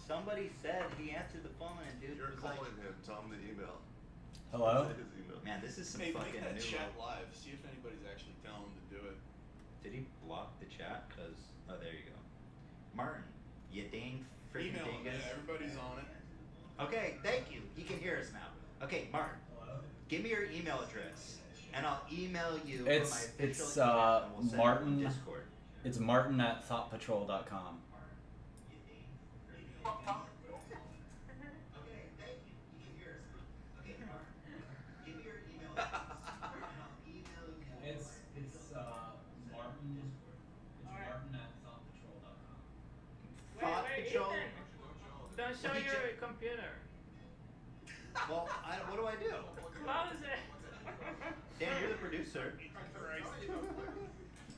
Somebody said he answered the phone and dude You're was calling like, him. Tell him the email. Hello? Say his email. man, this is some Hey, fucking make that new. chat live. See if anybody's actually telling him to do it. Did he block the chat? Cause oh, there you go. Martin, you dang freaking Email him. dingus. Yeah, everybody's on it. Okay, thank you. He can hear us now. Okay, Martin, give me your email address, and I'll email you. From my official email, and we'll send it Martin. on Discord. It's Martin@thoughtpatrol.com. Okay, thank you. You can hear us now. Okay, Martin, give me your email address, and I'll email you. It's Martin. It's Martin@thoughtpatrol.com. Thought Wait, Patrol. Ethan. Don't show What did your you- computer. Well, what do I do? Close it. Dan, you're the producer.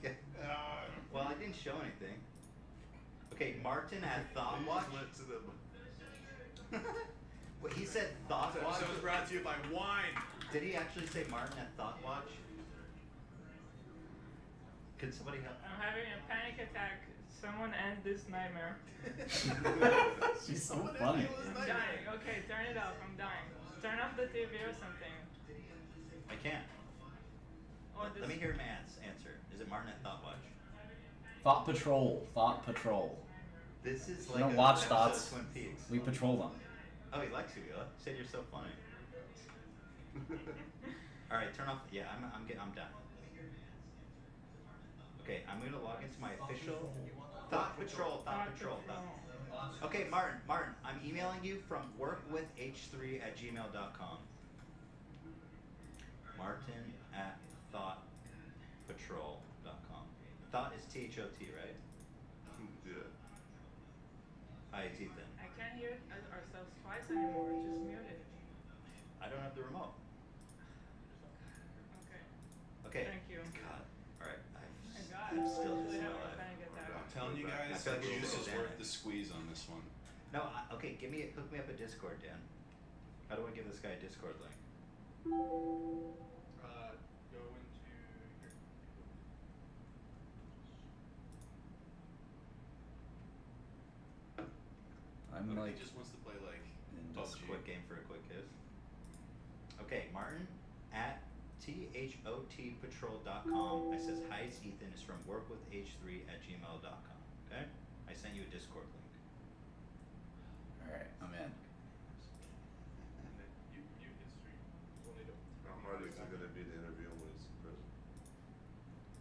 Yeah. Uh, Well, I didn't show anything. Okay, Martin at You ThoughtWatch. just went to the. Wait, he said this episode is ThoughtWatch. brought to you by wine. Did he actually say Martin at ThoughtWatch? Could somebody help? I'm having a panic attack. Someone end this nightmare. She's so Someone funny. ended his I'm nightmare. dying. Okay, turn it off. I'm dying. Turn off the TV or something. I can't. Oh, Let me hear Matt's answer. Is it Martin at ThoughtWatch? Thought Patrol. Thought Patrol. This is We like don't a watch episode thoughts. of Twin Peaks. We patrol them. Oh, he likes you. He said you're so funny. All right, turn off. Yeah, I'm done. Okay, I'm gonna log into my official Thought Patrol. Okay, Martin, I'm emailing you from workwith h3@gmail.com. Martin at thoughtpatrol.com. Thought is THOT, right? Yeah. Hi, it's Ethan. I can't hear ourselves twice anymore. Just mute it. I don't have the remote. Okay. Okay. Thank you. God. All right. My I'm God, still I'm just really in my having a life. panic attack. I'm telling you I guys, feel the like we're juice is so worth damn the squeeze on this one. No, okay, hook me up a Discord, Dan. How do I give this guy a Discord link? Go into your. I'm What if like he just wants to play like in Just a quick game for a quick kiss. Okay, Martin at thotpatrol.com. I says, hi, it's Ethan. It's from workwith h3@gmail.com. Okay? I sent you a Discord link. Alright, I'm in. And then you mute his stream. I'm hardly gonna be the interview when he's president.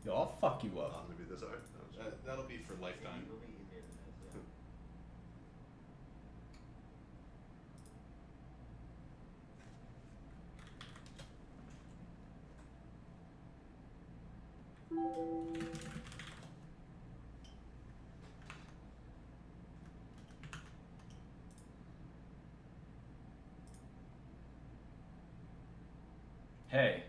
Yo, I'll fuck you Oh, up. gonna be this alright? That'll be for lifetime. Hey.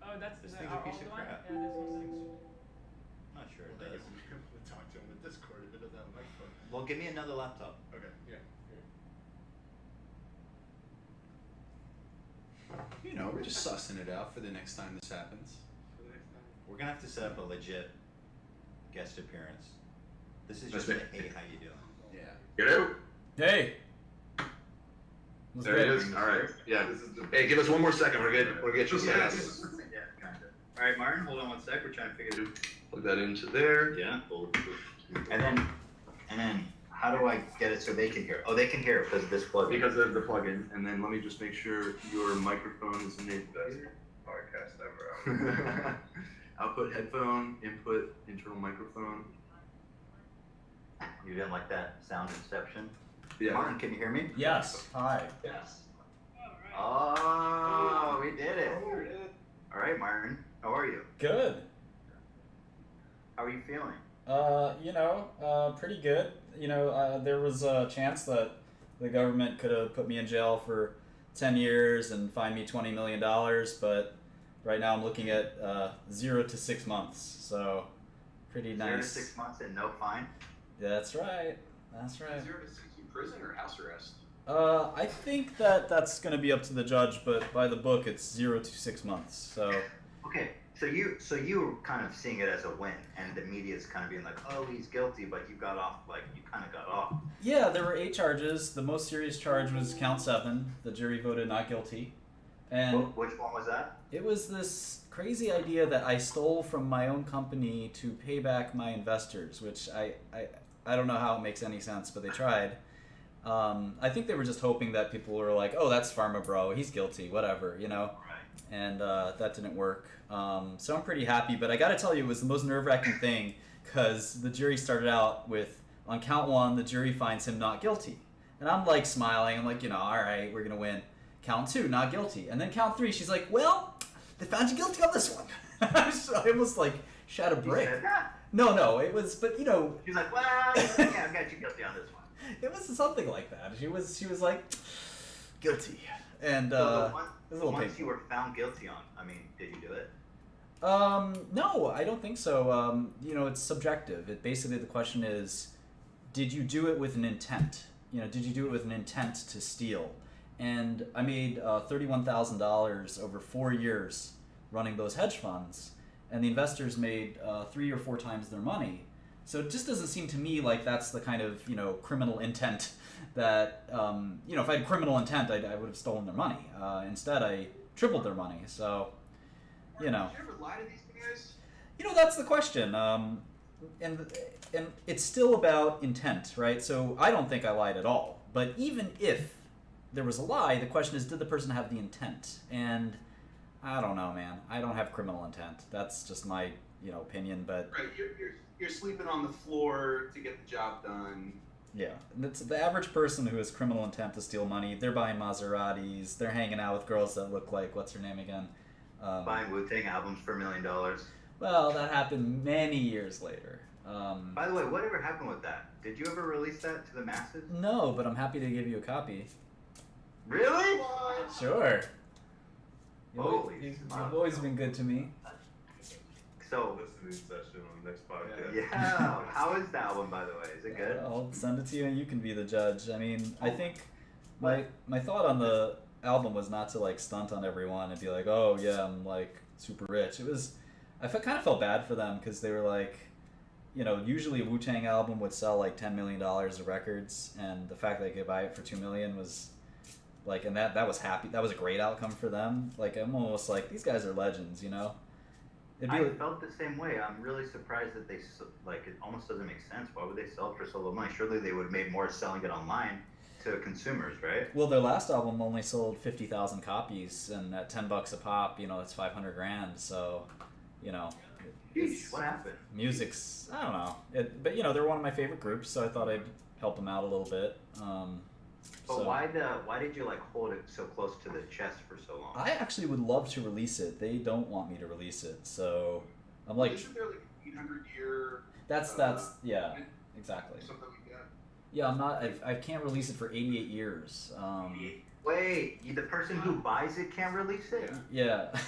Oh, that's This the thing's a our piece old of one? crap. Yeah, this one's Not sure it Well, does. we can talk to him in Discord if it doesn't have a microphone. Well, give me another laptop. Okay, yeah. You know, we're just sussing it out for the next time this happens. For the next time. We're gonna have to set up a legit guest appearance. This is just That's a it. hey, how you doing? Yeah. Get out. Hey! What's There it good? is. All right. Yeah. This is the- Hey, give us one more second. We're gonna get you set up. Yeah, kind of. All right, Martin, hold on one sec. We're trying to figure it out. Plug that into there. Yeah. And then, how do I get it so they can hear? Oh, they can hear it because of this plug. Because of the plugin, and then let me just make sure your microphone is enabled. Best podcast ever. Output headphone, input internal microphone. You didn't like that sound inception? Yeah. Martin, can you hear me? Yes. Hi. Yes. Oh, We did it. All right, Martin. How are you? Good. How are you feeling? Pretty good. There was a chance that the government could have put me in jail for 10 years and fined me $20 million, but right now I'm looking at 0 to 6 months, so pretty nice. 0 to 6 months and no fine? That's right. That's right. 0 to 6 in prison or house arrest? I think that's going to be up to the judge, but by the book it's 0 to 6 months, so... Okay, so you were kind of seeing it as a win, and the media's kind of being like, oh, he's guilty, but you got off, you kind of got off. Yeah, there were 8 charges. The most serious charge was count 7. The jury voted not guilty. And which one was that? it was this crazy idea that I stole from my own company to pay back my investors, which I don't know how it makes any sense, but they tried. I think they were just hoping that people were like, oh, that's Pharma Bro, he's guilty, whatever, Right. And that didn't work. So I'm pretty happy, but I gotta tell you, it was the most nerve-wracking thing, because the jury started out with, on count 1, the jury finds him not guilty. And I'm like smiling, I'm like, all right, we're gonna win. Count 2, not guilty. And then count 3, she's like, well, they found you guilty on this one. I almost like shat a brick. You said that? No, it was, but She's like, well, yeah, I got you guilty on this one. it was something like that. She was like, guilty. And So it was a the little ones painful. you were found guilty on, did you do it? No, I don't think so. It's subjective. Basically the question is, did you do it with an intent? Did you do it with an intent to steal? And I made $31,000 over 4 years running those hedge funds, and the investors made 3 or 4 times their money. So it just doesn't seem to me like that's the kind of criminal intent that if I had criminal intent, I would have stolen their money. Instead, I tripled their money. So Did you ever lie to these guys? that's the question. And it's still about intent, right? So I don't think I lied at all. But even if there was a lie, the question is, did the person have the intent? And I don't know, man. I don't have criminal intent. That's just my opinion. But Right, you're sleeping on the floor to get the job done. yeah, it's the average person who has criminal intent to steal money. They're buying Maseratis. They're hanging out with girls that look like, what's her name again? Buying Wu-Tang albums for $1 million. Well, that happened many years later. By the way, whatever happened with that? Did you ever release that to the masses? No, but I'm happy to give you a copy. Really? Sure. Holy You've smokes. always been good to me. So, Listening session on the next podcast. yeah, how is that one, by the way? Is it good? I'll send it to you and you can be the judge. I mean, I think my thought on the album was not to like stunt on everyone and be like, oh yeah, I'm like super rich. It was, kind of felt bad for them because they were like, usually a Wu-Tang album would sell like $10 million of records, and the fact that they could buy it for $2 million was like, and that was happy. That was a great outcome for them. Like, I'm almost like, these guys are legends, It'd be I like, felt the same way. I'm really surprised that it almost doesn't make sense. Why would they sell it for so low money? Surely they would have made more selling it online to consumers, right? well, their last album only sold 50,000 copies, and at $10 a pop, that's $500,000. So, Sheesh, what happened? music's, I don't know. But they're one of my favorite groups, so I thought I'd help them out a little bit. But So- why did you hold it so close to the chest for so long? I actually would love to release it. They don't want me to release it, so I'm like, Isn't there like an 800-year that's yeah, exactly. something like that? Yeah, I'm not. I can't release it for 88 years. Wait, the person who buys it can't release it? Yeah. Yeah.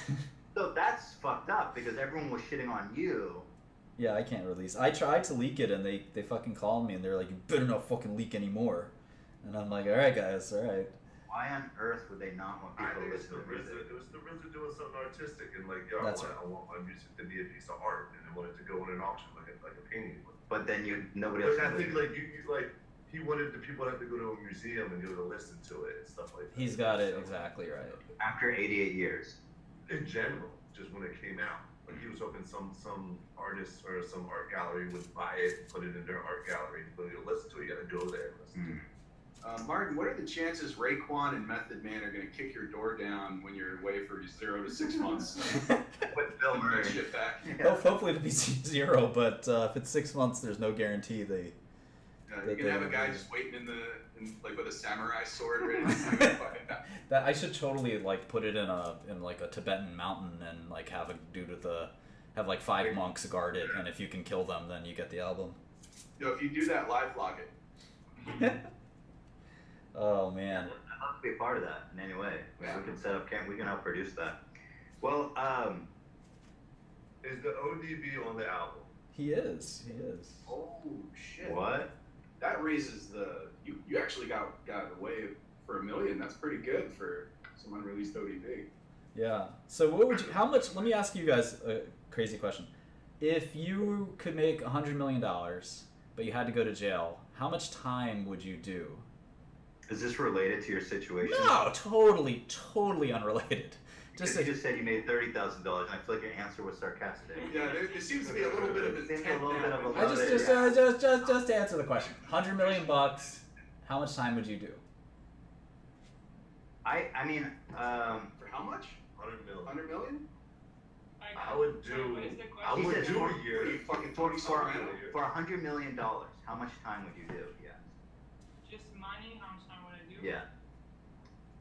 So that's fucked up because everyone was shitting on you. Yeah, I can't release. I tried to leak it, and they fucking called me, and they're like, "You better not fucking leak anymore." And I'm like, "All right, guys, all right." Why on earth would they not want I people think to it's listen the to RZA. music? It was the RZA doing something artistic and like, yo, That's I want my music to be a piece of art, and I want it to go in an auction like a painting. But then nobody else. But I would think listen. he wanted the people to have to go to a museum and be able to listen to it and stuff like that. He's got it exactly right. After 88 years. In general, just when it came out, like he was hoping some artist or some art gallery would buy it, put it in their art gallery, but you listen to it, you gotta go there and listen to it. Martin, what are the chances Raekwon and Method Man are going to kick your door down when you're away for 0 to 6 months? With Bill That Murray. shit back. Yeah. Hopefully it'll be 0, but if it's 6 months, there's no guarantee they. You're gonna have a guy just waiting like with a samurai sword ready to fucking That I should totally like put it in like a Tibetan mountain and like have a dude with have like 5 monks guard it, and if you can kill them, then you get the album. If you do that, live vlog it. Oh man. I'd love to be a part of that in any way. We can set up camp. We can help produce that. Well, Is the ODB on the album? He is. Oh shit! what? That raises you actually got away for $1 million. That's pretty good for some unreleased ODB. Yeah. So what would you? How much? Let me ask you guys a crazy question. If you could make $100 million, but you had to go to jail, how much time would you do? Is this related to your situation? No, totally unrelated. You just said you made $30,000, and I feel like your answer was sarcastic. Yeah, there seems to be a little bit of intent. A little bit of a I just answer the question. $100 million. How much time would you do? I mean, For how much? 100 million. 100 million? I would do. What is the I question? would He said do What a are year. you fucking for 40 for, grand? for $100 million, how much time would you do? Yeah. Just money, how much time would I do? Yeah.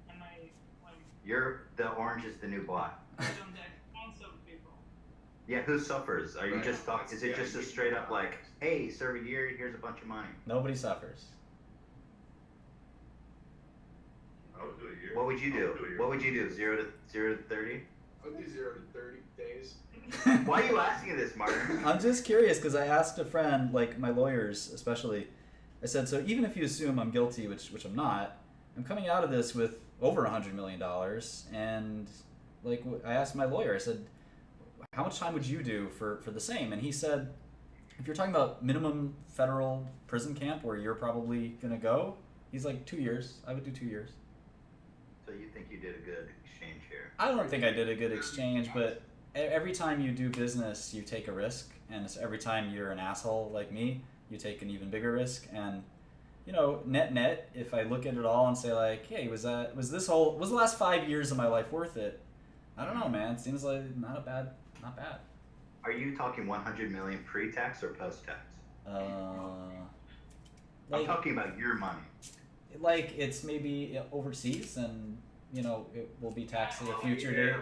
And I, like, The orange is the new black. on the expense of people. Yeah, who suffers? Are you Right. just talking? Is it just a straight up like, hey, serve a year, here's a bunch of money? Nobody suffers. I would do a year. What would you I do? a year. What would you do? 0 to 30? I'll do 0 to 30 days. Why are you asking this, Martin? I'm just curious because I asked a friend, like my lawyers especially, I said, so even if you assume I'm guilty, which I'm not, I'm coming out of this with over $100 million, and like I asked my lawyer, I said, how much time would you do for the same? And he said, if you're talking about minimum federal prison camp where you're probably gonna go, he's like 2 years. I would do 2 years. So you think you did a good exchange here? I don't think I did a good exchange, but every time you do business, you take a risk, and every time you're an asshole like me, you take an even bigger risk. And you know, net, if I look at it all and say like, hey, was the last 5 years of my life worth it? I don't know, man. It seems like not bad. Are you talking 100 million pre-tax or post-tax? I'm Like, talking about your money. like it's maybe overseas, and you know it will be taxed at a future date.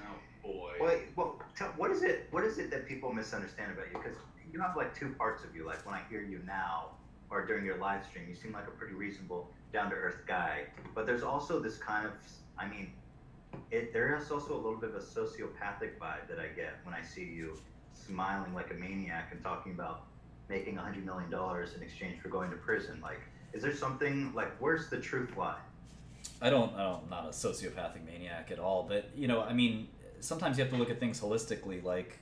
Oh boy. What is it that people misunderstand about you? Because you have like two parts of you. Like when I hear you now or during your live stream, you seem like a pretty reasonable, down-to-earth guy. But there's also this kind of, I mean, there is also a little bit of a sociopathic vibe that I get when I see you smiling like a maniac and talking about making $100 million in exchange for going to prison. Like, is there something, like, where's the truth lie? I'm not a sociopathic maniac at all, but you know, I mean, sometimes you have to look at things holistically. Like,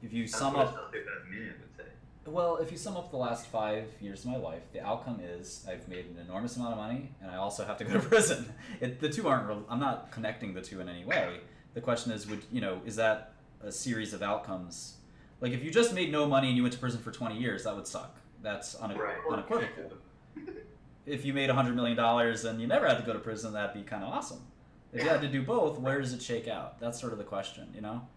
if you sum up, That's what a sociopathic maniac would say. well, if you sum up the last 5 years of my life, the outcome is I've made an enormous amount of money, and I also have to go to prison. The two aren't. I'm not connecting the two in any way. The question is, is that a series of outcomes? Like, if you just made no money and you went to prison for 20 years, that would suck. That's unequivocal. If you made $100 million and you never had to go to prison, that'd be kind of awesome. If you had to do both, where does it shake out? That's sort of the question, you know?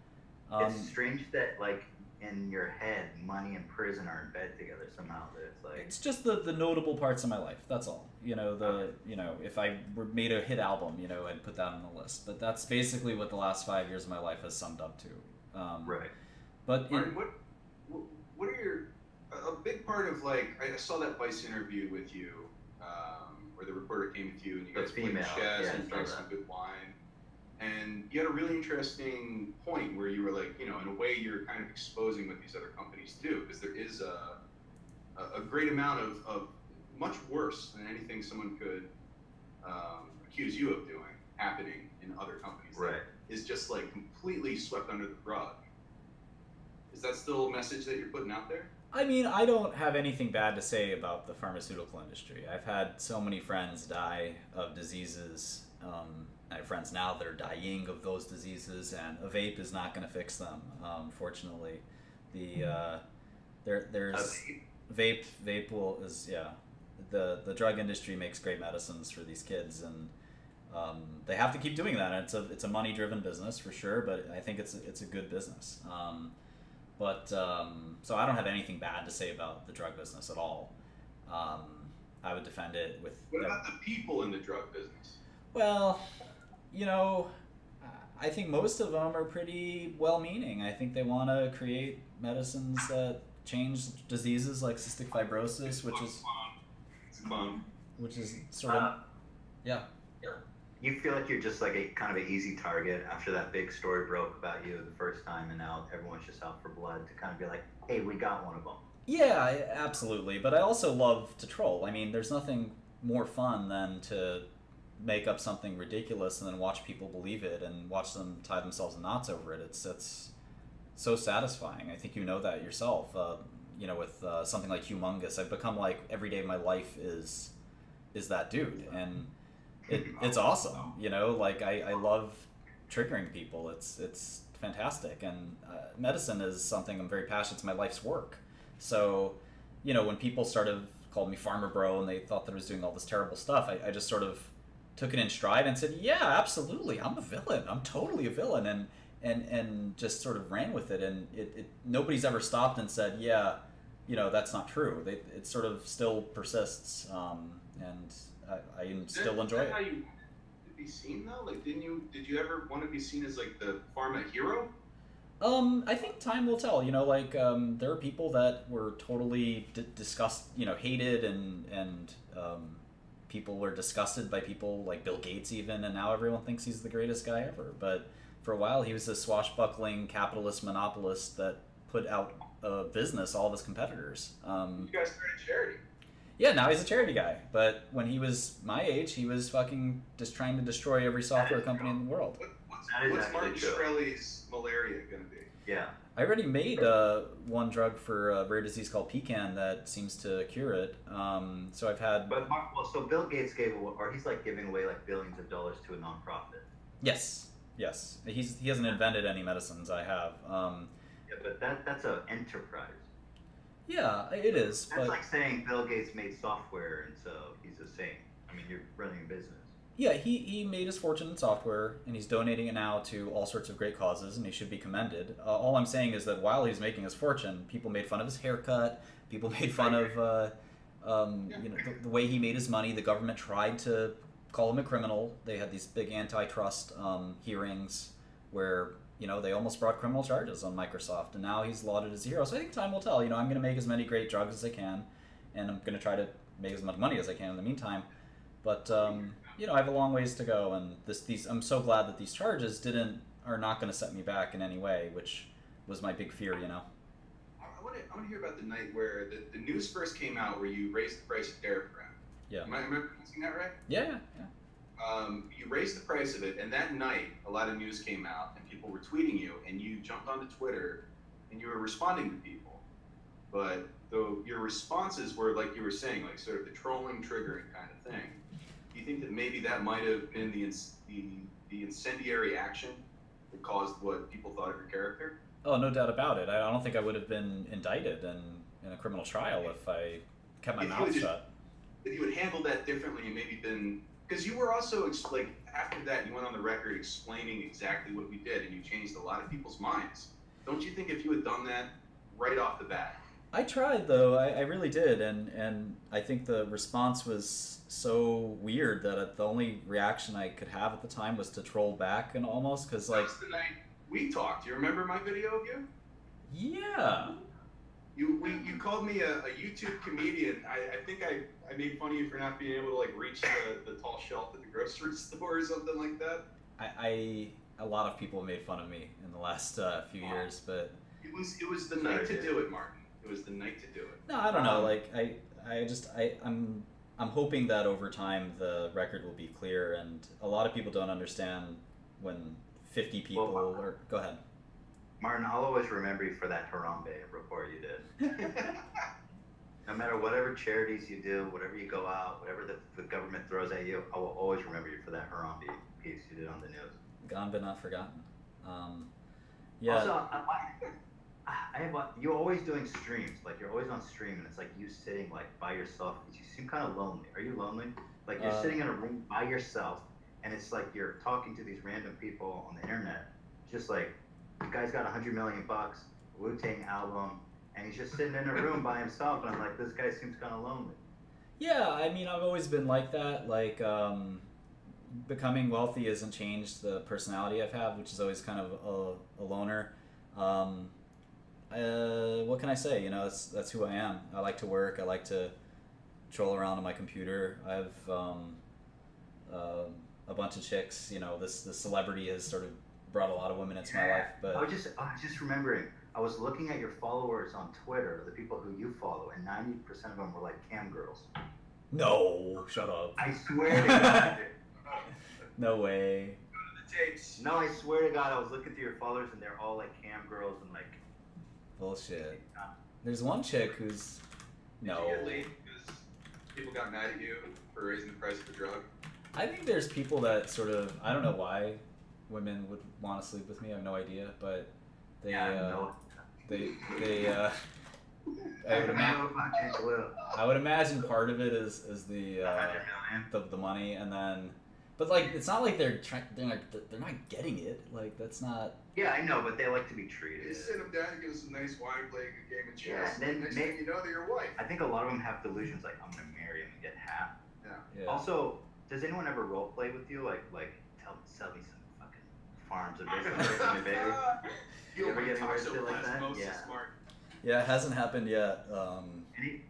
It's strange that, like, in your head, money and prison are in bed together somehow. That it's like, It's just the notable parts of my life. That's all. If I made a hit album, I'd put that on the list. But that's basically what the last 5 years of my life has summed up to. right. But Martin, what are your a big part of, like, I saw that Vice interview with you, where the reporter came with you and you The guys played female, chess yeah, and I saw drank that. some good wine, and you had a really interesting point where you were like, in a way you're kind of exposing what these other companies do, because there is a great amount of much worse than anything someone could accuse you of doing happening in other companies. Right. That is just like completely swept under the rug. Is that still a message that you're putting out there? I mean, I don't have anything bad to say about the pharmaceutical industry. I've had so many friends die of diseases. I have friends now that are dying of those diseases, and a vape is not going to fix them. Fortunately, there's vape the drug industry makes great medicines for these kids, and they have to keep doing that. And it's a money driven business for sure, but I think it's a good business. So I don't have anything bad to say about the drug business at all. I would defend it with. What about the people in the drug business? Well, you know, I think most of them are pretty well-meaning. I think they want to create medicines that change diseases like cystic fibrosis, which is sort of yeah. You feel like you're just like a kind of an easy target after that big story broke about you the first time, and now everyone's just out for blood to kind of be like, hey, we got one of them. Yeah, absolutely. But I also love to troll. I mean, there's nothing more fun than to make up something ridiculous and then watch people believe it and watch them tie themselves in knots over it. It's so satisfying. I think you know that yourself. With something like Humongous, I've become like every day of my life is that dude, and it's awesome. Like I love triggering people. It's fantastic, and medicine is something I'm very passionate. It's my life's work. So, when people started calling me Farmer Bro and they thought that I was doing all this terrible stuff, I just sort of took it in stride and said, yeah, absolutely, I'm a villain. I'm totally a villain, and just sort of ran with it. And it nobody's ever stopped and said, yeah, that's not true. It sort of still persists, and I still enjoy it. How you to be seen though? Like, did you ever want to be seen as like the pharma hero? I think time will tell. There are people that were totally hated, and people were disgusted by people like Bill Gates even, and now everyone thinks he's the greatest guy ever. But for a while, he was a swashbuckling capitalist monopolist that put out of business all of his competitors. You guys started charity. Yeah, now he's a charity guy. But when he was my age, he was fucking just trying to destroy every software company in the world. What's Martin Shkreli's malaria going to be? Yeah. I already made one drug for a rare disease called pecan that seems to cure it. So I've had. But so Bill Gates he's like giving away like billions of dollars to a nonprofit. Yes. He hasn't invented any medicines. I have. Yeah, but that's an enterprise. Yeah, it is. That's like saying Bill Gates made software, and so he's a saint. I mean, you're running a business. Yeah, he made his fortune in software, and he's donating it now to all sorts of great causes, and he should be commended. All I'm saying is that while he's making his fortune, people made fun of his haircut. People made fun of the way he made his money. The government tried to call him a criminal. They had these big antitrust hearings where they almost brought criminal charges on Microsoft, and now he's lauded as a hero. So I think time will tell. I'm going to make as many great drugs as I can, and I'm going to try to make as much money as I can in the meantime. But I have a long ways to go, and I'm so glad that these charges are not going to set me back in any way, which was my big fear. I want to hear about the night where the news first came out, where you raised the price of Darapram. Yeah. Am I pronouncing that right? Yeah. You raised the price of it, and that night, a lot of news came out, and people were tweeting you, and you jumped onto Twitter, and you were responding to people. But your responses were, like you were saying, like sort of the trolling, triggering kind of thing. Do you think that maybe that might have been the incendiary action that caused what people thought of your character? Oh, no doubt about it. I don't think I would have been indicted in a criminal trial if I kept my mouth shut. If you had handled that differently and maybe been... Because you were also, like, after that, you went on the record explaining exactly what we did, and you changed a lot of people's minds. Don't you think if you had done that right off the bat? I tried, though. I really did, and I think the response was so weird that the only reaction I could have at the time was to troll back, and almost, because, like... That was the night we talked. Do you remember my video of you? Yeah. You called me a YouTube comedian. I think I made fun of you for not being able to like reach the tall shelf at the grocery store or something like that. A lot of people have made fun of me in the last few years, but it was the night to do it, Martin. It was the night to do it. No, I don't know. Like I'm hoping that over time the record will be clear, and a lot of people don't understand when 50 people go ahead. Martin, I'll always remember you for that Harambe report you did. No matter whatever charities you do, whatever you go out, whatever the government throws at you, I will always remember you for that Harambe piece you did on the news. Gone but not forgotten. Yeah. Also, you're always doing streams. Like you're always on stream, and it's like you sitting like by yourself. You seem kind of lonely. Are you lonely? Like you're sitting in a room by yourself, and it's like you're talking to these random people on the internet, just like. The guy's got $100 million, Wu-Tang album, and he's just sitting in a room by himself, and I'm like, this guy seems kind of lonely. Yeah, I mean, I've always been like that. Like, becoming wealthy hasn't changed the personality I've had, which is always kind of a loner. What can I say? You know, that's who I am. I like to work. I like to troll around on my computer. I have a bunch of chicks. You know, this celebrity has sort of brought a lot of women into my life. But I was just remembering. I was looking at your followers on Twitter, the people who you follow, and 90% of them were like cam girls. no, shut up. I swear to God. No way. The tapes. No, I swear to God, I was looking through your followers, and they're all like cam girls and like. Bullshit. There's one chick who's Did you get laid because people got mad at you for raising the price of the drug? I think there's people that sort of, I don't know why women would want to sleep with me. I have no idea, but they No. they I would imagine part of it is the 100 million. the money, and then but like it's not like they're not getting it. Like that's not. Yeah, I know, but they like to be treated. You sit them down and give them some nice wine, play a good game of chess. Yeah, and then next thing you know, they're your wife. I think a lot of them have delusions like I'm gonna marry him and get half. Yeah. Also, does anyone ever role play with you? Like sell me some fucking farms or business or baby? You ever get anywhere shit like that? Yeah. Smart. Yeah, it hasn't happened yet. Any?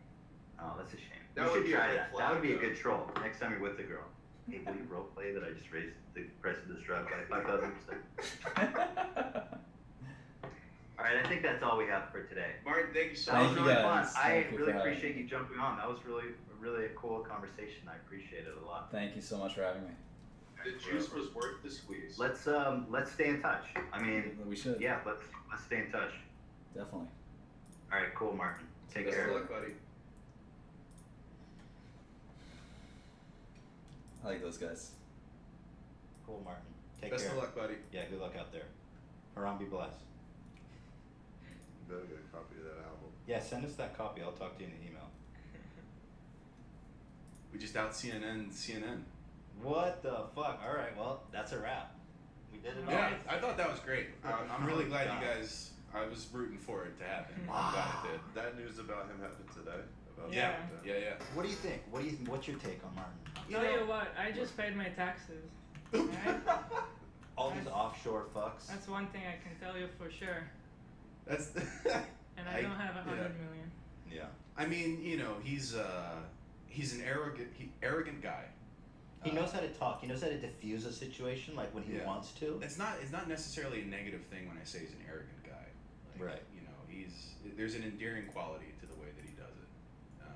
Oh, that's a shame. That You would should be a try red that. flag, That would be a though. good troll. Next time you're with the girl. Hey, will you role play that I just raised the price of this drug by 5,000%? All right, I think that's all we have for today. Martin, thank you so That Thank was you really guys. fun. Thank I you really for having appreciate me. you jumping on. That was really a cool conversation. I appreciate it a lot. Thank you so much for having me. The juice was worth the squeeze. Let's stay in touch. I mean, We should. yeah, let's stay in touch. Definitely. All right, cool, Martin. Take Best care. of luck, buddy. I like those guys. Cool, Martin. Take Best care. of luck, buddy. Yeah, good luck out there. Haram be blessed. You better get a copy of that album. Yeah, send us that copy. I'll talk to you in the email. We just out CNN. What the fuck? All right, well, that's a wrap. We did it all. Yeah, I thought that was great. I'm really Oh, glad God. you guys. I was rooting for it to happen. Wow. I'm glad it did. That news about him happened today. About Yeah. Yeah. What do you think? What's your take on Martin? Tell you what, I just paid my taxes. Right? All these offshore fucks. That's one thing I can tell you for sure. That's. And I don't have 100 million. Yeah. I mean, he's an arrogant guy. He knows how to talk. He knows how to diffuse a situation, like when he Yeah. wants to. It's not necessarily a negative thing when I say he's an arrogant guy. Like, Right. There's an endearing quality to the way that he does it.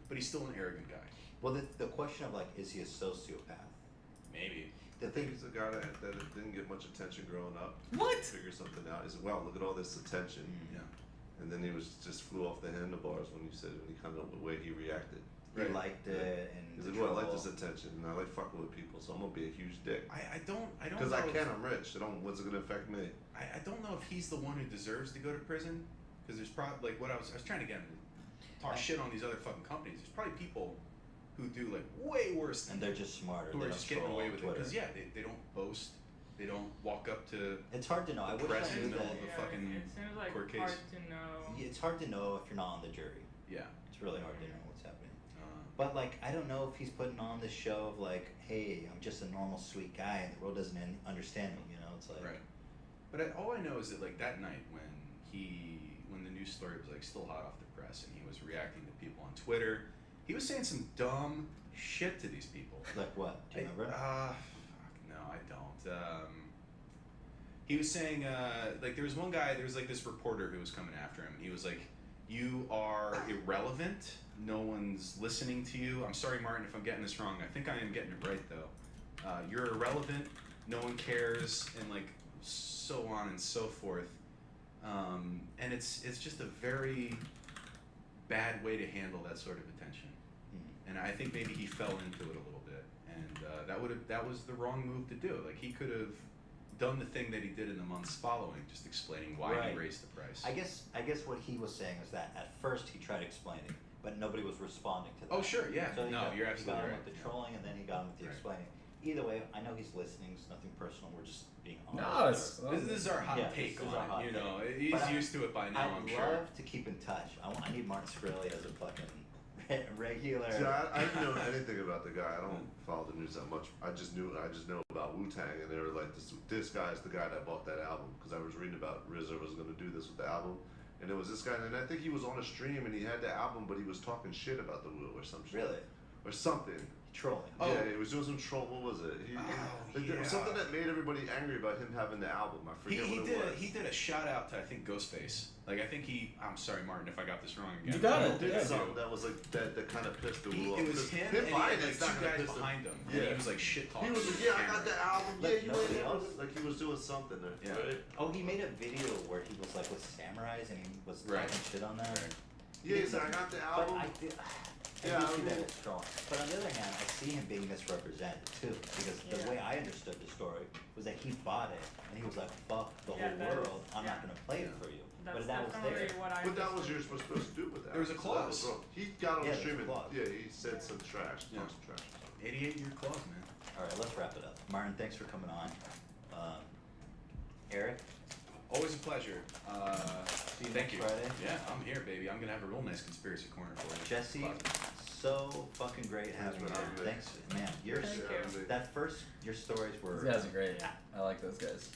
But he's still an arrogant guy. Well, the question of like, is he a sociopath? Maybe. The I think thing. he's a guy that didn't get much attention growing up. What? Figure something out. He said, "Wow, look at all this attention." Yeah. And then he just flew off the handlebars when he kind of the way he reacted. He Right. liked it, and He's the like, "Well, I like troll. this attention, and I like fucking with people, so I'm gonna be a huge dick." I don't Because know I if- can, I'm rich. What's it gonna affect me? I don't know if he's the one who deserves to go to prison, because there's probably like what I was trying to get him to talk shit on these other fucking companies. There's probably people who do like way worse than And they're just smarter. who They are don't just getting troll away on with it Twitter. because they don't boast, they don't walk up to It's hard to know. I the wish press I in knew the middle that. of a Yeah, fucking it seems like court hard case. to know. It's hard to know if you're not on the jury. Yeah. It's really hard to know what's happening. Uh, But like, I don't know if he's putting on this show of like, hey, I'm just a normal sweet guy, and the world doesn't understand me. You know, it's like. right. But all I know is that like that night when the news story was like still hot off the press and he was reacting to people on Twitter, he was saying some dumb shit to these people. Like what? Do you remember? Fuck, no, I don't. He was saying, like, there was one guy, there was like this reporter who was coming after him, and he was like, "You are irrelevant. No one's listening to you." I'm sorry, Martin, if I'm getting this wrong. I think I am getting it right though. You're irrelevant. No one cares, and like so on and so forth. And it's just a very bad way to handle that sort of attention. And I think maybe he fell into it a little bit, and that was the wrong move to do. Like he could have done the thing that he did in the months following, just explaining why Right. he raised the price. I guess what he was saying is that at first he tried explaining, but nobody was responding to that. Oh, sure, yeah. So he No, got, you're he absolutely got him right. with the trolling, and then he got him with the Right. explaining. Either way, I know he's listening. It's nothing personal. We're just being honest. No, it's This is our hot Yeah, take this is on our it. hot You take. know, he's But used to it by now, I'd I'm love sure. to keep in touch. I need Martin Shkreli as a fucking regular. See, I didn't know anything about the guy. I don't follow the news that much. I just know about Wu-Tang, and they were like, this guy's the guy that bought that album, because I was reading about RZA was gonna do this with the album, and it was this guy, and I think he was on a stream and he had the album, but he was talking shit about the Wu or some shit. Really? Or something. Trolling. Oh. Yeah, he was doing some troll. What was it? There was something that made everybody angry about him having the album. I forget what it was. He did a shout out to I think Ghostface. Like I think I'm sorry Martin if I got this wrong again. You got He it. did Yeah. something that was like that kind of pissed the Wu off. It was him and he buying had it's like not two gonna guys piss him. behind him. Yeah. And he was like shit talking. He was like, yeah, I got the album. But Yeah, you nobody ain't else? like he was doing something there. Yeah. Right? Oh, he made a video where he was like with samurais and he was Right. talking shit on that. Right. Yeah, he's like, I got the But album. I do Yeah, I see that mean- as strong. But on the other hand, I see him being misrepresented too, because the Yeah. way I understood the story was that he bought it and he was like, "Fuck the Yeah, whole that- world, I'm not gonna play it for you." That's But that was definitely there. what I But that was understood. you're supposed to do with that. There was a So that was clause. wrong. He got on Yeah, the there's a stream and clause. yeah, he said some trash. Yeah. Talked some trash. 88-year clause, man. All right, let's wrap it up. Martin, thanks for coming on. Eric, Always a pleasure. see you Thank next you. Friday. Yeah, I'm here, baby. I'm gonna have a real nice conspiracy corner for you. Jesse, Classic. so fucking great having you. for having me. Thanks, man. Thank you. Your stories were These guys are great. Yeah. I like those guys.